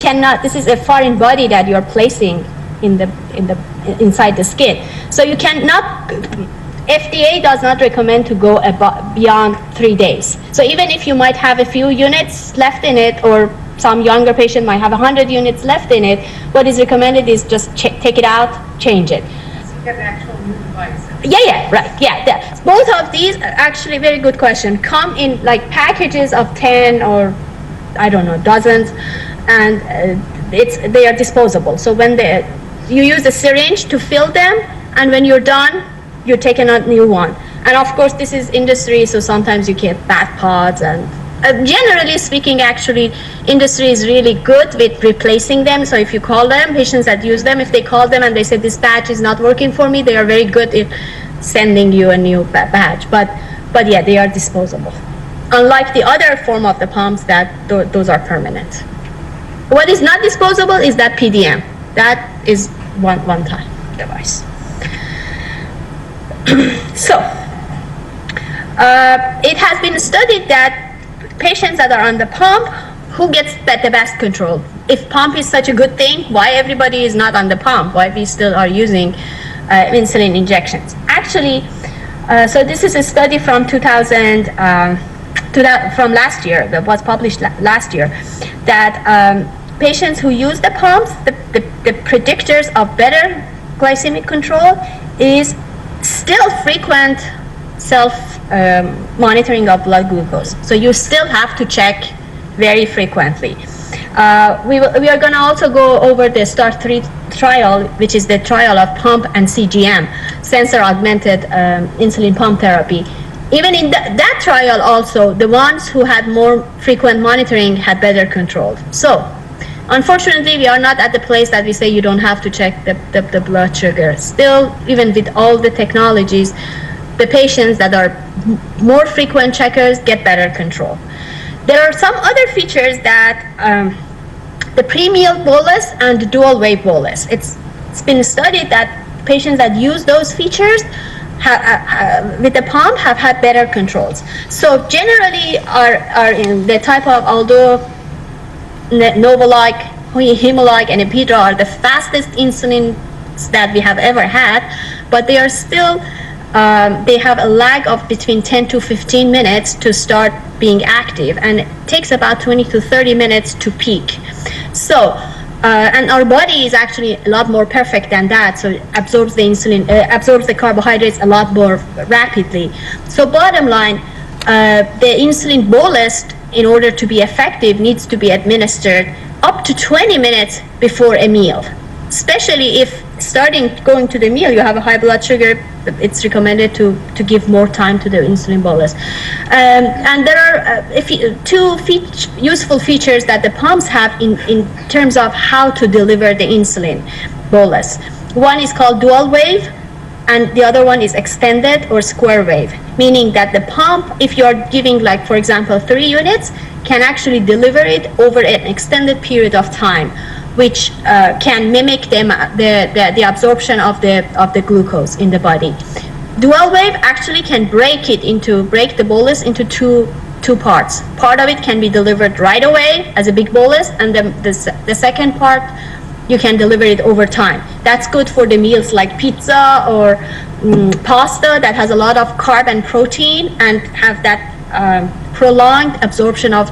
cannot, this is a foreign body that you're placing inside the skin. So you cannot, FDA does not recommend to go beyond 3 days. So even if you might have a few units left in it, or some younger patient might have 100 units left in it, what is recommended is just take it out, change it. So you have an actual new device. Yeah, right, yeah. Both of these, actually, very good question, come in like packages of 10 or, I don't know, dozens, and they are disposable. So when you use a syringe to fill them, and when you're done, you take a new one. And of course, this is industry, so sometimes you get bad pods, and generally speaking, actually, industry is really good with replacing them. So if you call them, patients that use them, if they call them and they say this batch is not working for me, they are very good at sending you a new batch. But yeah, they are disposable. Unlike the other form of the pumps, that those are permanent. What is not disposable is that PDM. That is one-time device. So it has been studied that patients that are on the pump, who gets the best control? If pump is such a good thing, why everybody is not on the pump? Why we still are using insulin injections? Actually, so this is a study from from last year, that was published last year, that patients who use the pumps, the predictors of better glycemic control is still frequent self-monitoring of blood glucose. So you still have to check very frequently. We are going to also go over the START-3 trial, which is the trial of pump and CGM, sensor-augmented insulin pump therapy. Even in that trial also, the ones who had more frequent monitoring had better control. So, unfortunately, we are not at the place that we say you don't have to check the blood sugar. Still, even with all the technologies, the patients that are more frequent checkers get better control. There are some other features that the pre-meal bolus and the dual wave bolus. It's been studied that patients that use those features with the pump have had better controls. So generally are in the type of, although Novolike, Hemolike, and Epidra are the fastest insulins that we have ever had, but they are still, they have a lag of between 10 to 15 minutes to start being active, and it takes about 20 to 30 minutes to peak. So, and our body is actually a lot more perfect than that, so it absorbs the insulin, absorbs the carbohydrates a lot more rapidly. So bottom line, the insulin bolus, in order to be effective, needs to be administered up to 20 minutes before a meal. Especially if going to the meal, you have a high blood sugar, it's recommended to give more time to the insulin bolus. And there are two useful features that the pumps have in terms of how to deliver the insulin bolus. One is called dual wave, and the other one is extended or square wave, meaning that the pump, if you're giving, like, for example, 3 units, can actually deliver it over an extended period of time, which can mimic the absorption of the glucose in the body. Dual wave actually can break the bolus into two parts. Part of it can be delivered right away as a big bolus, and the second part, you can deliver it over time. That's good for the meals like pizza or pasta that has a lot of carb and protein and have that prolonged absorption of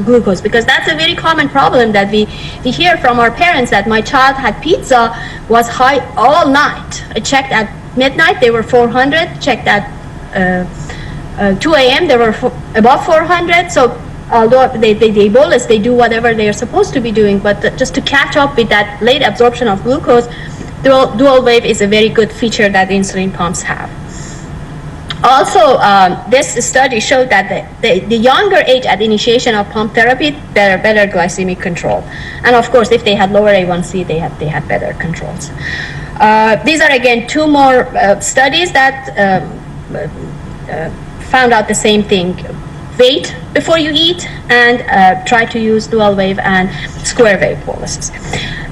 glucose, because that's a very common problem that we hear from our parents, that my child had pizza, was high all night. I checked at midnight, they were 400, checked at 2 a.m., they were above 400. So although they bolus, they do whatever they are supposed to be doing, but just to catch up with that late absorption of glucose, dual wave is a very good feature that insulin pumps have. Also, this study showed that the younger age at initiation of pump therapy, better glycemic control. And of course, if they had lower A1C, they had better controls. These are, again, 2 more studies that found out the same thing. Wait before you eat, and try to use dual wave and square wave boluses.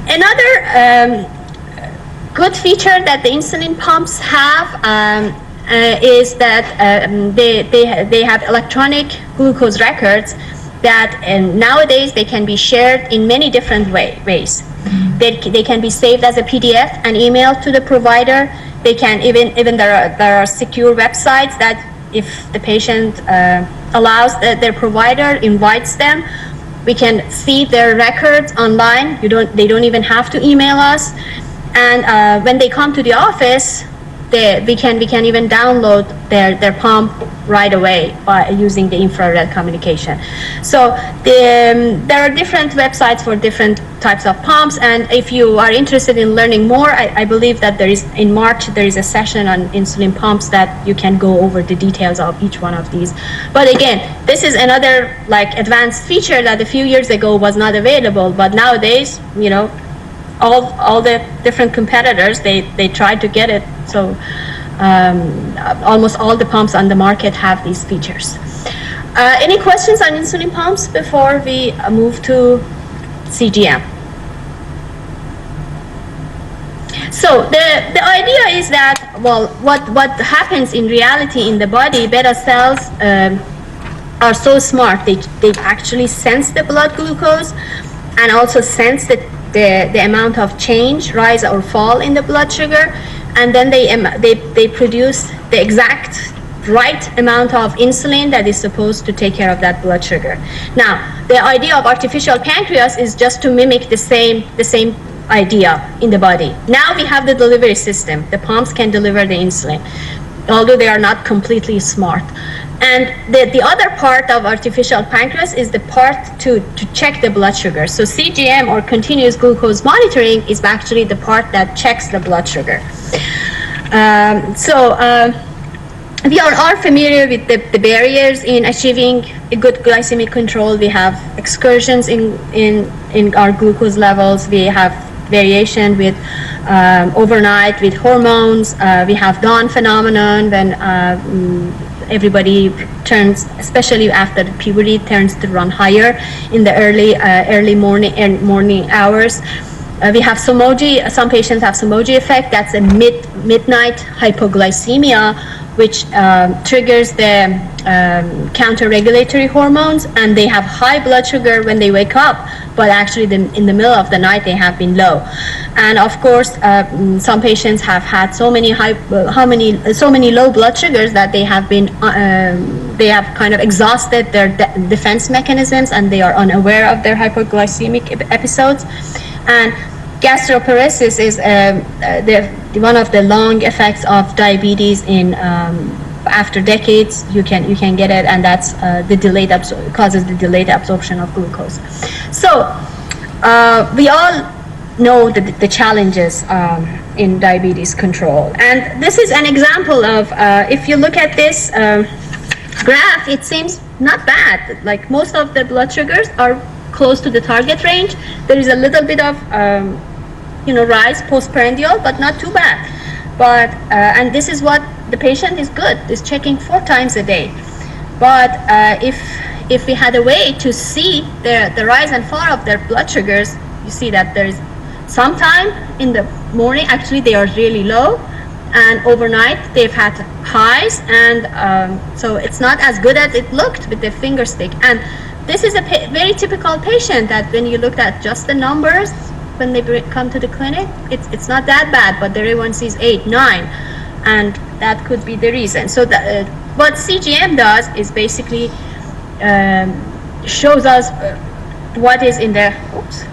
Another good feature that the insulin pumps have is that they have electronic glucose records that, and nowadays they can be shared in many different ways. They can be saved as a PDF and emailed to the provider. They can even there are secure websites that if the patient allows their provider invites them, we can see their records online. They don't even have to email us. And when they come to the office, we can even download their pump right away by using the infrared communication. So there are different websites for different types of pumps, and if you are interested in learning more, I believe that in March there is a session on insulin pumps that you can go over the details of each one of these. But again, this is another advanced feature that a few years ago was not available, but nowadays, all the different competitors, they try to get it. So almost all the pumps on the market have these features. Any questions on insulin pumps before we move to CGM? So the idea is that, well, what happens in reality in the body, beta cells are so smart. They actually sense the blood glucose and also sense the amount of change, rise or fall in the blood sugar, and then they produce the exact right amount of insulin that is supposed to take care of that blood sugar. Now, the idea of artificial pancreas is just to mimic the same idea in the body. Now we have the delivery system. The pumps can deliver the insulin, although they are not completely smart. And the other part of artificial pancreas is the part to check the blood sugar. So CGM, or continuous glucose monitoring, is actually the part that checks the blood sugar. We are all familiar with the barriers in achieving a good glycemic control. We have excursions in our glucose levels. We have variation with overnight with hormones. We have dawn phenomenon when everybody turns, especially after puberty, turns to run higher in the early morning hours. We have Somoji. Some patients have Somoji effect. That's a midnight hypoglycemia, which triggers the counter-regulatory hormones, and they have high blood sugar when they wake up, but actually in the middle of the night they have been low. And of course, some patients have had so many low blood sugars that they have kind of exhausted their defense mechanisms, and they are unaware of their hypoglycemic episodes. And gastroparesis is one of the long effects of diabetes in after decades. You can get it, and that's causes the delayed absorption of glucose. So we all know the challenges in diabetes control, and this is an example of if you look at this graph, it seems not bad. Like most of the blood sugars are close to the target range. There is a little bit of rise postprandial, but not too bad. But and this is what the patient is checking 4 times a day. But if we had a way to see the rise and fall of their blood sugars, you see that there is sometime in the morning actually they are really low, and overnight they've had highs, and so it's not as good as it looked with the finger stick. And this is a very typical patient that when you looked at just the numbers, when they come to the clinic, it's not that bad, but their A1C is 8, 9, and that could be the reason. So what CGM does is basically shows us what is in the, oops.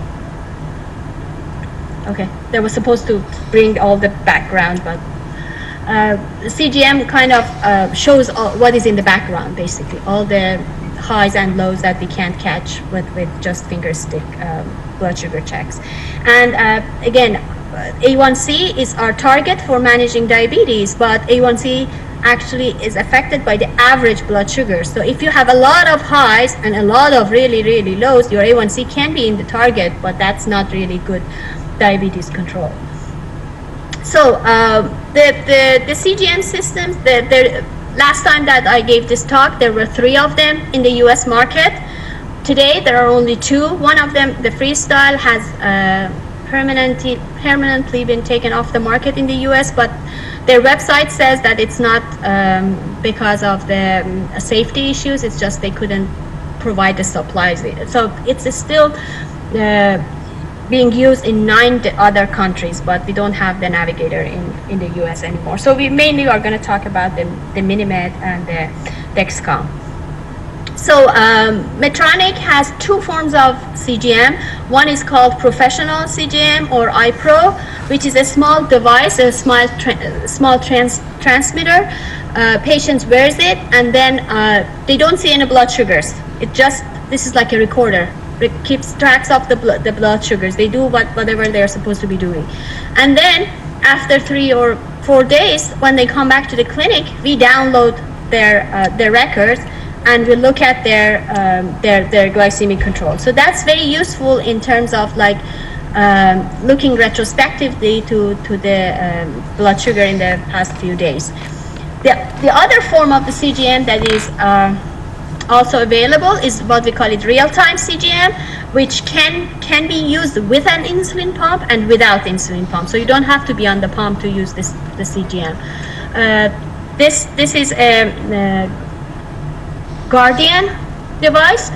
Okay, they were supposed to bring all the background, but CGM kind of shows what is in the background, basically, all the highs and lows that we can't catch with just finger stick blood sugar checks. And again, A1C is our target for managing diabetes, but A1C actually is affected by the average blood sugar. So if you have a lot of highs and a lot of really, really lows, your A1C can be in the target, but that's not really good diabetes control. So the CGM systems, last time that I gave this talk, there were 3 of them in the US market. Today, there are only 2. One of them, the Freestyle, has permanently been taken off the market in the US, but their website says that it's not because of the safety issues, it's just they couldn't provide the supplies. So it's still being used in 9 other countries, but we don't have the navigator in the US anymore. So we mainly are going to talk about the Minimed and the Dexcom. So Medtronic has 2 forms of CGM. One is called professional CGM or iPro, which is a small device, a small transmitter. Patients wears it, and then they don't see any blood sugars. This is like a recorder. It keeps tracks of the blood sugars. They do whatever they're supposed to be doing. And then after 3 or 4 days, when they come back to the clinic, we download their records, and we look at their glycemic control. So that's very useful in terms of like looking retrospectively to the blood sugar in the past few days. The other form of the CGM that is also available is what we call it real-time CGM, which can be used with an insulin pump and without insulin pump. So you don't have to be on the pump to use the CGM. This is a Guardian device,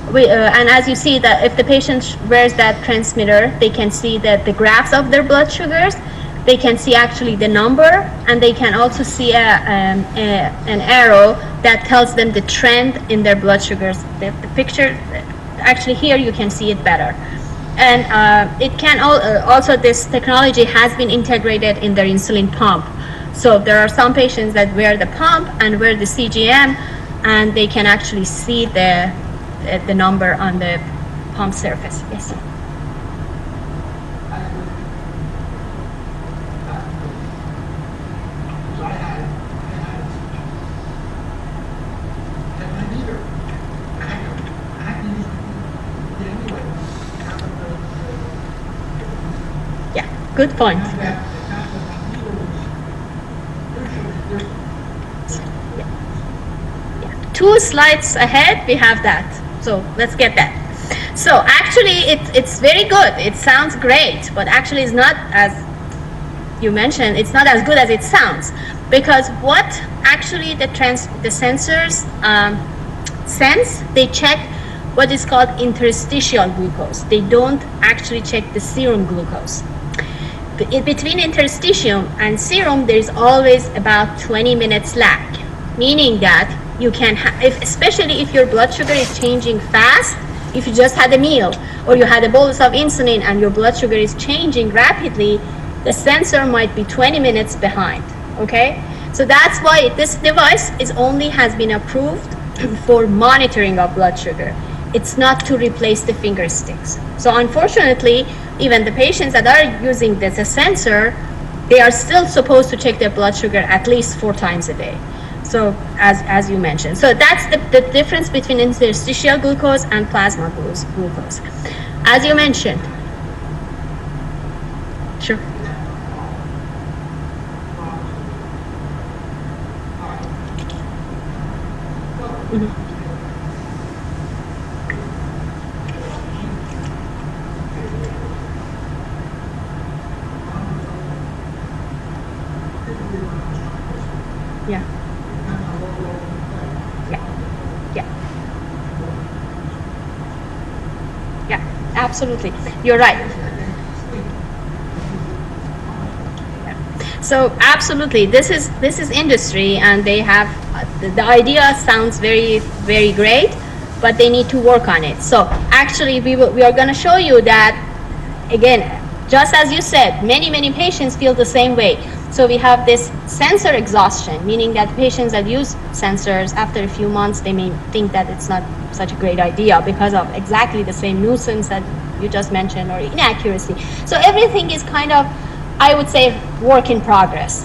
and as you see that if the patient wears that transmitter, they can see that the graphs of their blood sugars, they can see actually the number, and they can also see an arrow that tells them the trend in their blood sugars. The picture, actually here you can see it better. And it can also, this technology has been integrated in their insulin pump. So there are some patients that wear the pump and wear the CGM, and they can actually see the number on the pump surface. Yes. Yeah, good point. 2 slides ahead, we have that. So let's get that. So actually, it's very good. It sounds great, but actually it's not, as you mentioned, it's not as good as it sounds. Because what actually the sensors sense, they check what is called interstitial glucose. They don't actually check the serum glucose. Between interstitium and serum, there's always about 20 minutes lag, meaning that you can especially if your blood sugar is changing fast, if you just had a meal or you had a bolus of insulin and your blood sugar is changing rapidly, the sensor might be 20 minutes behind, okay? So that's why this device has been approved for monitoring of blood sugar. It's not to replace the finger sticks. So unfortunately, even the patients that are using the sensor, they are still supposed to check their blood sugar at least 4 times a day. So as you mentioned, so that's the difference between interstitial glucose and plasma glucose. As you mentioned. Sure. Mm-hmm. Yeah. Absolutely, you're right. So absolutely, this is industry, and they have the idea sounds very, very great, but they need to work on it. So actually, we are going to show you that again, just as you said, many patients feel the same way. So we have this sensor exhaustion, meaning that patients that use sensors after a few months, they may think that it's not such a great idea because of exactly the same nuisance that you just mentioned or inaccuracy. So everything is kind of, I would say, work in progress.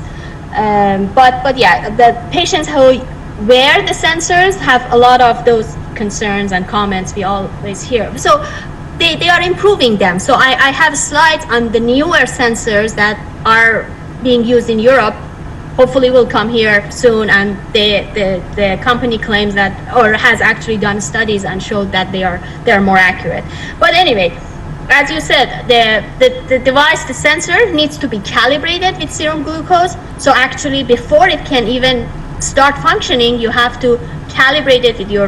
But yeah, the patients who wear the sensors have a lot of those concerns and comments we always hear. So they are improving them. So I have slides on the newer sensors that are being used in Europe. Hopefully will come here soon, and the company claims that, or has actually done studies and showed that they are more accurate. But anyway, as you said, the device, the sensor needs to be calibrated with serum glucose. So actually, before it can even start functioning, you have to calibrate it with your